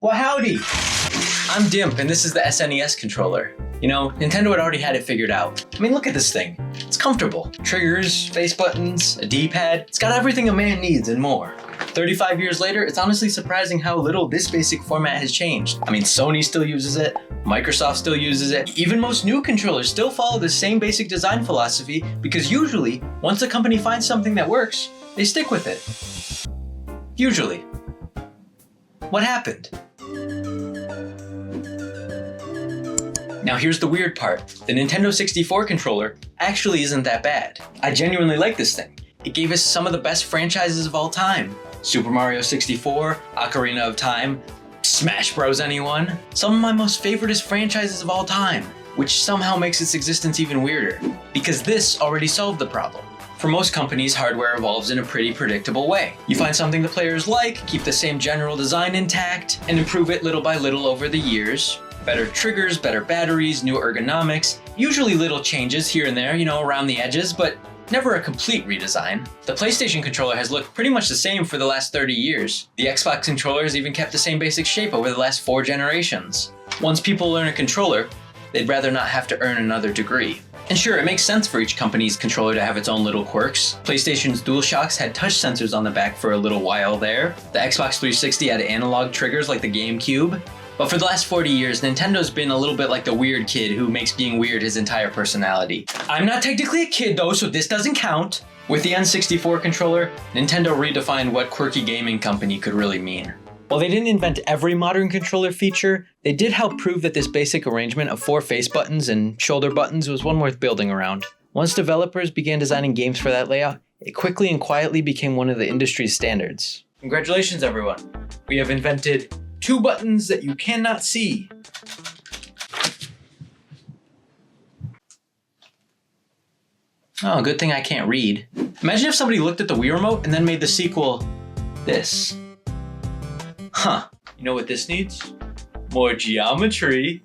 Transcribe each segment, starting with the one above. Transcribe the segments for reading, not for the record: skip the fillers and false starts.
Well, howdy! I'm Dimp, and this is the SNES controller. You know, Nintendo had already had it figured out. I mean, look at this thing. It's comfortable. Triggers, face buttons, a D-pad. It's got everything a man needs and more. 35 years later, it's honestly surprising how little this basic format has changed. I mean, Sony still uses it, Microsoft still uses it, even most new controllers still follow the same basic design philosophy because usually, once a company finds something that works, they stick with it. Usually. What happened? Now here's the weird part. The Nintendo 64 controller actually isn't that bad. I genuinely like this thing. It gave us some of the best franchises of all time. Super Mario 64, Ocarina of Time, Smash Bros. Anyone? Some of my most favoriteest franchises of all time, which somehow makes its existence even weirder. Because this already solved the problem. For most companies, hardware evolves in a pretty predictable way. You find something the players like, keep the same general design intact, and improve it little by little over the years. Better triggers, better batteries, new ergonomics, usually little changes here and there, around the edges, but never a complete redesign. The PlayStation controller has looked pretty much the same for the last 30 years. The Xbox controller has even kept the same basic shape over the last 4 generations. Once people learn a controller, they'd rather not have to earn another degree. And sure, it makes sense for each company's controller to have its own little quirks. PlayStation's DualShocks had touch sensors on the back for a little while there. The Xbox 360 had analog triggers like the GameCube. But for the last 40 years, Nintendo's been a little bit like the weird kid who makes being weird his entire personality. I'm not technically a kid though, so this doesn't count. With the N64 controller, Nintendo redefined what quirky gaming company could really mean. While they didn't invent every modern controller feature, they did help prove that this basic arrangement of 4 face buttons and shoulder buttons was one worth building around. Once developers began designing games for that layout, it quickly and quietly became one of the industry's standards. Congratulations everyone, we have invented 2 buttons that you cannot see. Oh, good thing I can't read. Imagine if somebody looked at the Wii remote and then made the sequel this. Huh, you know what this needs? More geometry.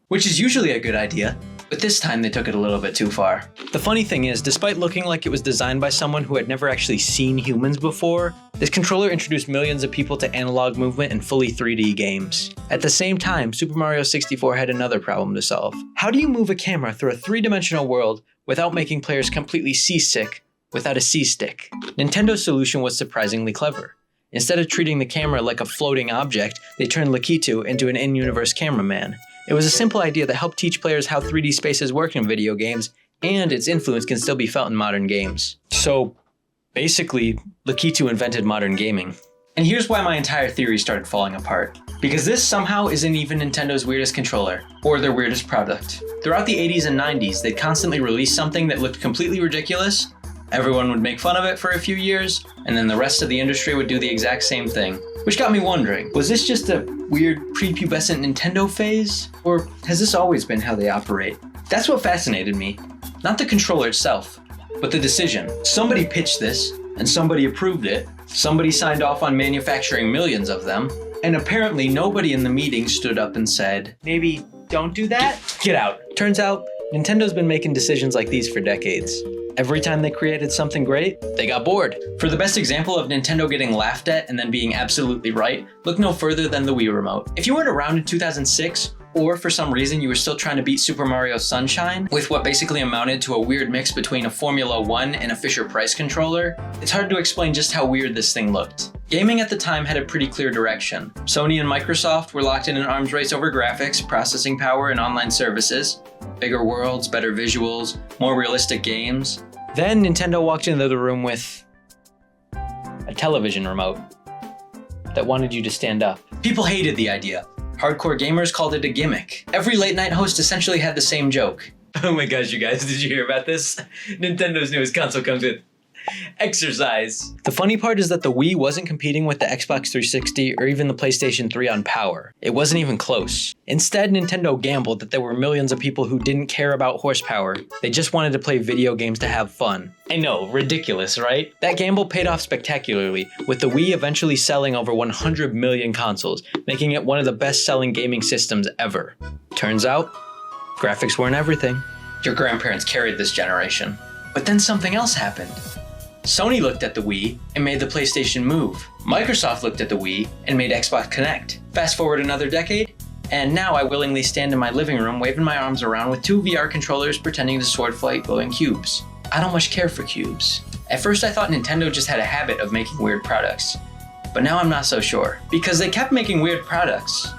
Which is usually a good idea, but this time they took it a little bit too far. The funny thing is, despite looking like it was designed by someone who had never actually seen humans before, this controller introduced millions of people to analog movement and fully 3D games. At the same time, Super Mario 64 had another problem to solve. How do you move a camera through a 3-dimensional world without making players completely seasick without a C-stick? Nintendo's solution was surprisingly clever. Instead of treating the camera like a floating object, they turned Lakitu into an in-universe cameraman. It was a simple idea that helped teach players how 3D spaces work in video games, and its influence can still be felt in modern games. So, basically, Lakitu invented modern gaming. And here's why my entire theory started falling apart. Because this somehow isn't even Nintendo's weirdest controller, or their weirdest product. Throughout the 80s and 90s, they'd constantly release something that looked completely ridiculous. Everyone would make fun of it for a few years, and then the rest of the industry would do the exact same thing. Which got me wondering, was this just a weird prepubescent Nintendo phase? Or has this always been how they operate? That's what fascinated me. Not the controller itself, but the decision. Somebody pitched this, and somebody approved it. Somebody signed off on manufacturing millions of them, and apparently nobody in the meeting stood up and said, maybe don't do that? Get out. Turns out, Nintendo's been making decisions like these for decades. Every time they created something great, they got bored. For the best example of Nintendo getting laughed at and then being absolutely right, look no further than the Wii remote. If you weren't around in 2006, or for some reason you were still trying to beat Super Mario Sunshine with what basically amounted to a weird mix between a Formula 1 and a Fisher-Price controller, it's hard to explain just how weird this thing looked. Gaming at the time had a pretty clear direction. Sony and Microsoft were locked in an arms race over graphics, processing power, and online services. Bigger worlds, better visuals, more realistic games. Then Nintendo walked into the room with a television remote that wanted you to stand up. People hated the idea. Hardcore gamers called it a gimmick. Every late night host essentially had the same joke. Oh my gosh, you guys, did you hear about this? Nintendo's newest console comes with exercise. The funny part is that the Wii wasn't competing with the Xbox 360 or even the PlayStation 3 on power. It wasn't even close. Instead, Nintendo gambled that there were millions of people who didn't care about horsepower. They just wanted to play video games to have fun. I know, ridiculous, right? That gamble paid off spectacularly, with the Wii eventually selling over 100 million consoles, making it one of the best-selling gaming systems ever. Turns out, graphics weren't everything. Your grandparents carried this generation. But then something else happened. Sony looked at the Wii and made the PlayStation Move. Microsoft looked at the Wii and made Xbox Connect. Fast forward another decade, and now I willingly stand in my living room waving my arms around with 2 VR controllers pretending to sword fight glowing cubes. I don't much care for cubes. At first I thought Nintendo just had a habit of making weird products, but now I'm not so sure, because they kept making weird products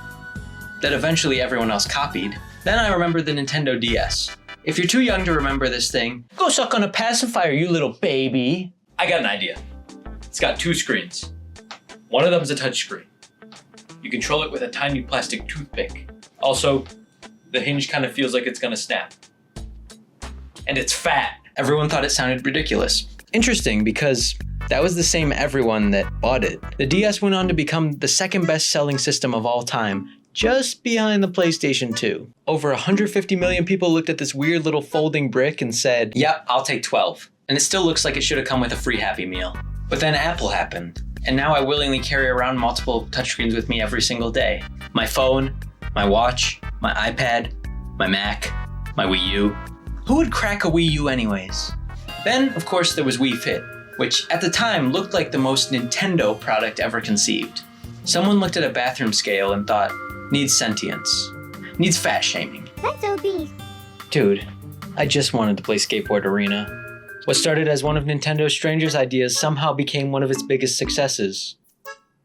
that eventually everyone else copied. Then I remembered the Nintendo DS. If you're too young to remember this thing, go suck on a pacifier, you little baby. I got an idea. It's got 2 screens. One of them's a touch screen. You control it with a tiny plastic toothpick. Also, the hinge kind of feels like it's gonna snap. And it's fat. Everyone thought it sounded ridiculous. Interesting, because that was the same everyone that bought it. The DS went on to become the second best selling system of all time, just behind the PlayStation 2. Over 150 million people looked at this weird little folding brick and said, yep, I'll take 12. And it still looks like it should have come with a free Happy Meal. But then Apple happened, and now I willingly carry around multiple touchscreens with me every single day. My phone, my watch, my iPad, my Mac, my Wii U. Who would crack a Wii U anyways? Then, of course, there was Wii Fit, which at the time looked like the most Nintendo product ever conceived. Someone looked at a bathroom scale and thought, needs sentience, needs fat shaming. That's obese. Dude, I just wanted to play Skateboard Arena. What started as one of Nintendo's strangest ideas somehow became one of its biggest successes.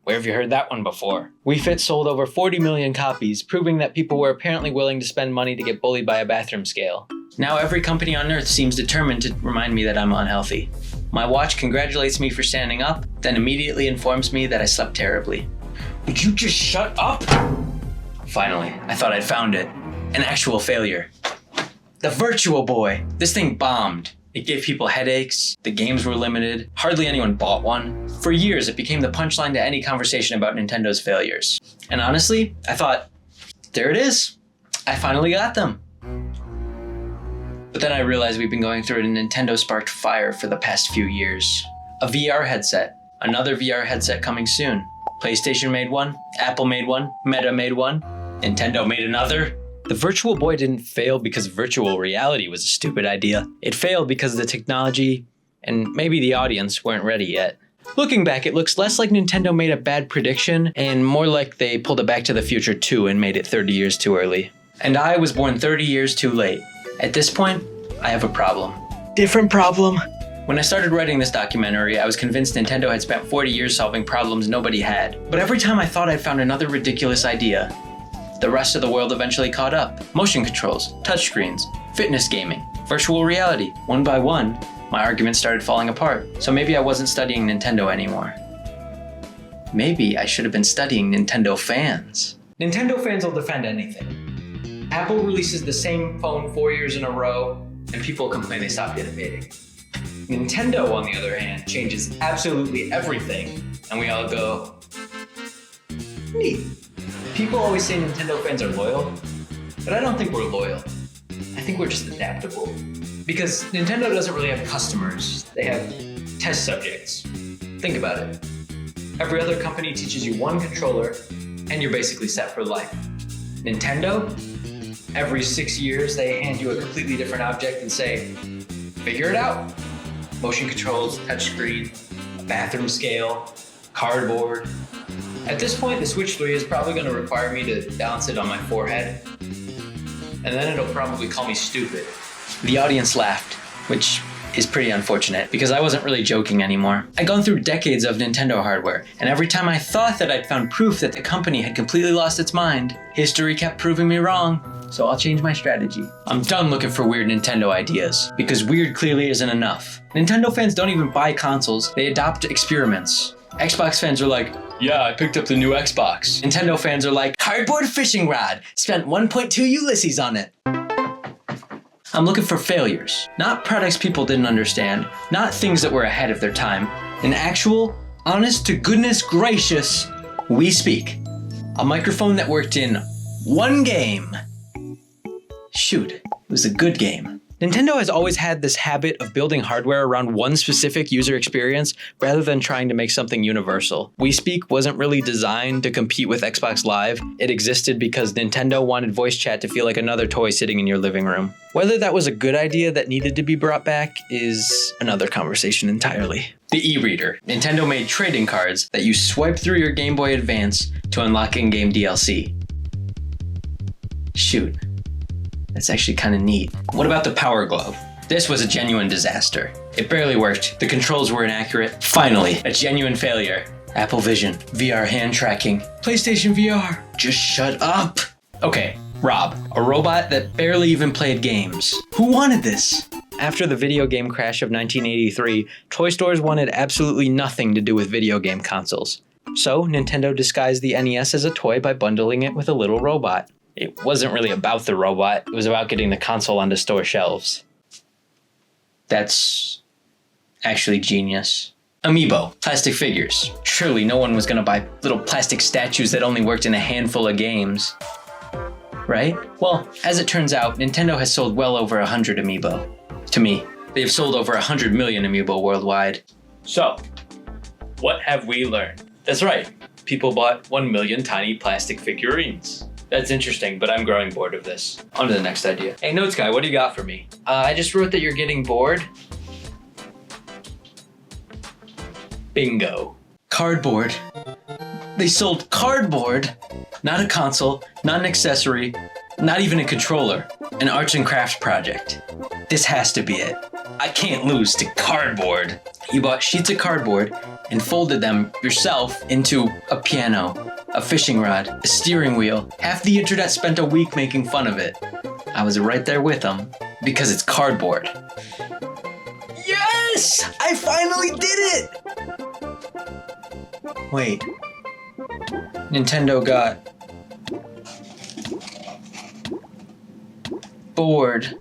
Where have you heard that one before? Wii Fit sold over 40 million copies, proving that people were apparently willing to spend money to get bullied by a bathroom scale. Now every company on Earth seems determined to remind me that I'm unhealthy. My watch congratulates me for standing up, then immediately informs me that I slept terribly. Would you just shut up? Finally, I thought I'd found it. An actual failure. The Virtual Boy. This thing bombed. It gave people headaches, the games were limited, hardly anyone bought one. For years, it became the punchline to any conversation about Nintendo's failures. And honestly, I thought, there it is. I finally got them. But then I realized we've been going through a Nintendo-sparked fire for the past few years. A VR headset, another VR headset coming soon. PlayStation made one, Apple made one, Meta made one, Nintendo made another. The Virtual Boy didn't fail because virtual reality was a stupid idea. It failed because the technology and maybe the audience weren't ready yet. Looking back, it looks less like Nintendo made a bad prediction and more like they pulled a Back to the Future 2 and made it 30 years too early. And I was born 30 years too late. At this point, I have a problem. Different problem. When I started writing this documentary, I was convinced Nintendo had spent 40 years solving problems nobody had. But every time I thought I'd found another ridiculous idea, the rest of the world eventually caught up. Motion controls, touchscreens, fitness gaming, virtual reality. One by one, my arguments started falling apart. So maybe I wasn't studying Nintendo anymore. Maybe I should have been studying Nintendo fans. Nintendo fans will defend anything. Apple releases the same phone 4 years in a row, and people complain they stopped innovating. Nintendo, on the other hand, changes absolutely everything, and we all go, neat. People always say Nintendo fans are loyal, but I don't think we're loyal. I think we're just adaptable. Because Nintendo doesn't really have customers, they have test subjects. Think about it. Every other company teaches you one controller, and you're basically set for life. Nintendo, every 6 years they hand you a completely different object and say, figure it out. Motion controls, touchscreen, a bathroom scale, cardboard. At this point, the Switch 3 is probably going to require me to balance it on my forehead. And then it'll probably call me stupid. The audience laughed, which is pretty unfortunate because I wasn't really joking anymore. I'd gone through decades of Nintendo hardware, and every time I thought that I'd found proof that the company had completely lost its mind, history kept proving me wrong. So I'll change my strategy. I'm done looking for weird Nintendo ideas, because weird clearly isn't enough. Nintendo fans don't even buy consoles, they adopt experiments. Xbox fans are like, yeah, I picked up the new Xbox. Nintendo fans are like, cardboard fishing rod, spent 1.2 Ulysses on it. I'm looking for failures, not products people didn't understand, not things that were ahead of their time. An actual, honest to goodness gracious, Wii Speak. A microphone that worked in one game. Shoot, it was a good game. Nintendo has always had this habit of building hardware around one specific user experience rather than trying to make something universal. Wii Speak wasn't really designed to compete with Xbox Live. It existed because Nintendo wanted voice chat to feel like another toy sitting in your living room. Whether that was a good idea that needed to be brought back is another conversation entirely. The e-reader. Nintendo made trading cards that you swipe through your Game Boy Advance to unlock in-game DLC. Shoot. That's actually kind of neat. What about the Power Glove? This was a genuine disaster. It barely worked. The controls were inaccurate. Finally, a genuine failure. Apple Vision, VR hand tracking, PlayStation VR. Just shut up. Okay, r.o.b, a robot that barely even played games. Who wanted this? After the video game crash of 1983, toy stores wanted absolutely nothing to do with video game consoles. So Nintendo disguised the NES as a toy by bundling it with a little robot. It wasn't really about the robot, it was about getting the console onto store shelves. That's actually genius. Amiibo, plastic figures. Surely no one was gonna buy little plastic statues that only worked in a handful of games. Right? Well, as it turns out, Nintendo has sold well over 100 Amiibo. To me, they have sold over 100 million Amiibo worldwide. So, what have we learned? That's right, people bought 1 million tiny plastic figurines. That's interesting, but I'm growing bored of this. On to the next idea. Hey, Notes Guy, what do you got for me? I just wrote that you're getting bored. Bingo. Cardboard. They sold cardboard, not a console, not an accessory, not even a controller. An arts and crafts project. This has to be it. I can't lose to cardboard. You bought sheets of cardboard and folded them yourself into a piano, a fishing rod, a steering wheel. Half the internet spent a week making fun of it. I was right there with them because it's cardboard. Yes! I finally did it! Wait. Nintendo got bored.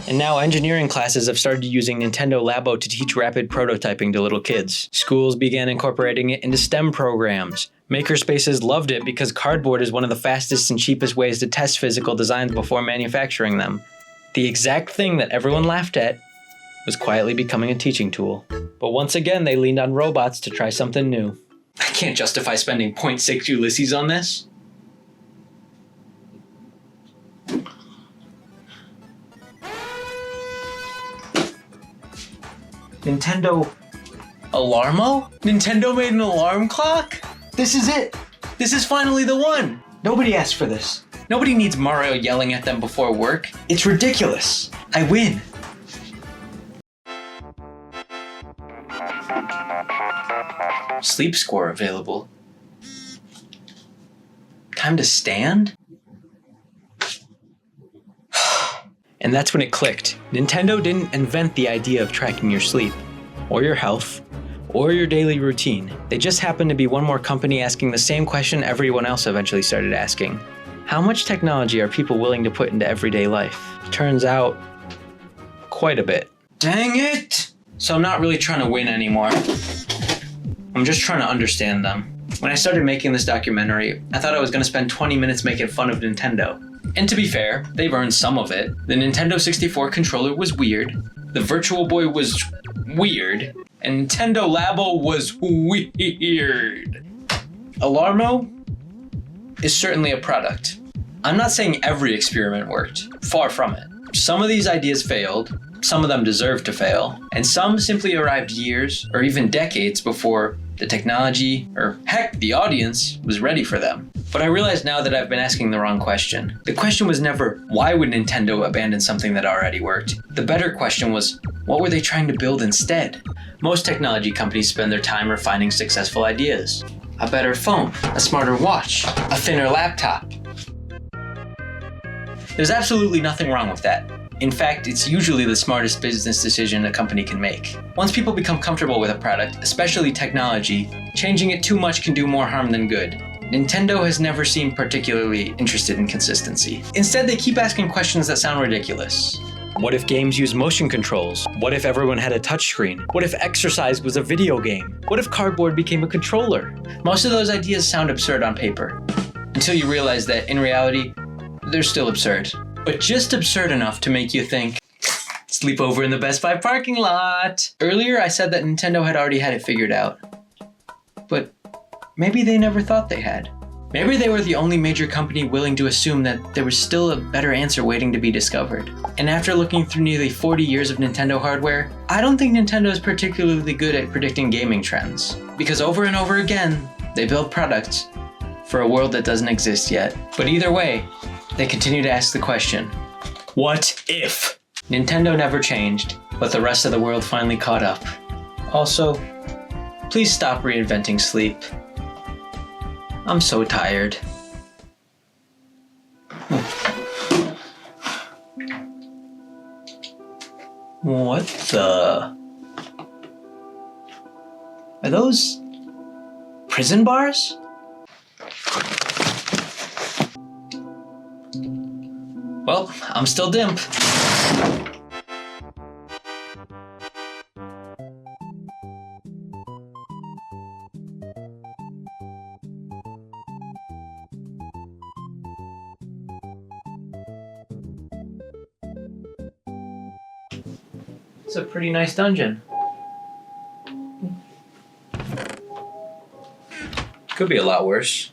And now engineering classes have started using Nintendo Labo to teach rapid prototyping to little kids. Schools began incorporating it into STEM programs. Makerspaces loved it because cardboard is one of the fastest and cheapest ways to test physical designs before manufacturing them. The exact thing that everyone laughed at was quietly becoming a teaching tool. But once again, they leaned on robots to try something new. I can't justify spending 0.6 Ulysses on this. Nintendo Alarmo? Nintendo made an alarm clock? This is it. This is finally the one. Nobody asked for this. Nobody needs Mario yelling at them before work. It's ridiculous. I win. Sleep score available. Time to stand? And that's when it clicked. Nintendo didn't invent the idea of tracking your sleep, or your health, or your daily routine. They just happened to be one more company asking the same question everyone else eventually started asking. How much technology are people willing to put into everyday life? Turns out, quite a bit. Dang it! So I'm not really trying to win anymore. I'm just trying to understand them. When I started making this documentary, I thought I was going to spend 20 minutes making fun of Nintendo. And to be fair, they've earned some of it. The Nintendo 64 controller was weird, the Virtual Boy was weird, and Nintendo Labo was weird. Alarmo is certainly a product. I'm not saying every experiment worked, far from it. Some of these ideas failed, some of them deserved to fail, and some simply arrived years or even decades before the technology, or heck, the audience, was ready for them. But I realize now that I've been asking the wrong question. The question was never, why would Nintendo abandon something that already worked? The better question was, what were they trying to build instead? Most technology companies spend their time refining successful ideas. A better phone, a smarter watch, a thinner laptop. There's absolutely nothing wrong with that. In fact, it's usually the smartest business decision a company can make. Once people become comfortable with a product, especially technology, changing it too much can do more harm than good. Nintendo has never seemed particularly interested in consistency. Instead, they keep asking questions that sound ridiculous. What if games use motion controls? What if everyone had a touchscreen? What if exercise was a video game? What if cardboard became a controller? Most of those ideas sound absurd on paper, until you realize that in reality, they're still absurd. But just absurd enough to make you think, Sleep over in the Best Buy parking lot. Earlier, I said that Nintendo had already had it figured out. But maybe they never thought they had. Maybe they were the only major company willing to assume that there was still a better answer waiting to be discovered. And after looking through nearly 40 years of Nintendo hardware, I don't think Nintendo is particularly good at predicting gaming trends. Because over and over again, they build products for a world that doesn't exist yet. But either way, they continue to ask the question, what if? Nintendo never changed, but the rest of the world finally caught up. Also, please stop reinventing sleep. I'm so tired. What the? Are those prison bars? Well, I'm still Dimp. It's a pretty nice dungeon. Could be a lot worse.